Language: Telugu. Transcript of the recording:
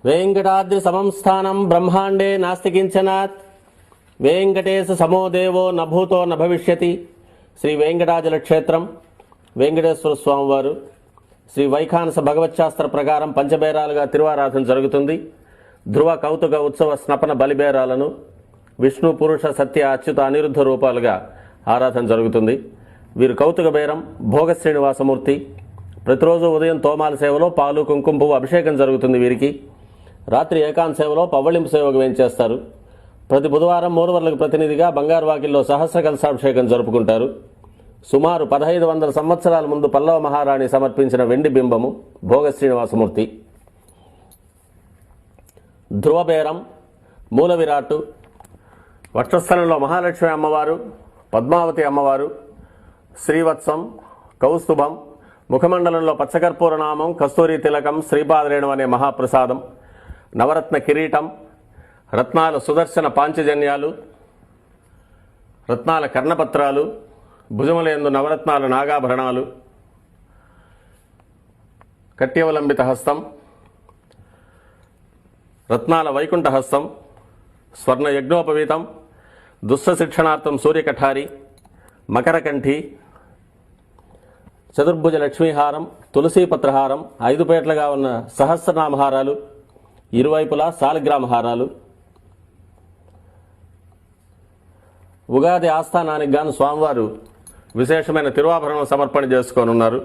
वेंकटाद्रि समं स्थानं ब्रह्मांडे नास्ति किंचनात् वेंकटेश समो देवो न भूतो न भविष्यति। श्री वेंकटाचल क्षेत्रम वेंकटेश्वर स्वामी वारु श्री వైఖానస భగవచ్శాస్త్ర ప్రకారం పంచబేరాలుగా తిరువారాధన జరుగుతుంది. ధ్రువ కౌతుక ఉత్సవ స్నపన బలిబేరాలను విష్ణు పురుష సత్య అచ్యుత అనిరుద్ధ రూపాలుగా ఆరాధన జరుగుతుంది. వీరు కౌతుక బేరం భోగ శ్రీనివాసమూర్తి. ప్రతిరోజు ఉదయం తోమాల సేవలో పాలు కుంకుమ పువ్వు అభిషేకం జరుగుతుంది. వీరికి రాత్రి ఏకాంత సేవలో పవ్వళింపు సేవకు వేయించేస్తారు. ప్రతి బుధవారం మూలవర్లకు ప్రతినిధిగా బంగారు వాకిల్లో సహస్ర కలశాభిషేకం జరుపుకుంటారు. సుమారు 1500 సంవత్సరాల ముందు పల్లవ మహారాణి సమర్పించిన వెండి బింబము భోగ శ్రీనివాసమూర్తి. ధ్రువబేరం మూల విరాట్టు వక్షస్థలంలో మహాలక్ష్మి అమ్మవారు, పద్మావతి అమ్మవారు, శ్రీవత్సం, కౌస్తుభం, ముఖమండలంలో పచ్చకర్పూర నామం, కస్తూరి తిలకం, శ్రీపాదరేణం అనే మహాప్రసాదం, నవరత్న కిరీటం, రత్నాల సుదర్శన పాంచజన్యాలు, రత్నాల కర్ణపత్రాలు, భుజములందు నవరత్నాల నాగాభరణాలు, కట్యవలంబిత హస్తం, రత్నాల వైకుంఠ హస్తం, స్వర్ణ యజ్ఞోపవీతం, దుస్స శిక్షణార్థం సూర్యకఠారి, మకరకంఠి, చతుర్భుజ లక్ష్మీహారం, తులసీపత్రహారం, 5 పేట్లుగా ఉన్న సహస్రనామహారాలు, ఇరువైపులా సాలిగ్రామ హారాలు. ఉగాది ఆస్థానానికి గాను స్వామివారు విశేషమైన తిరువాభరణం సమర్పణ చేసుకోనున్నారు.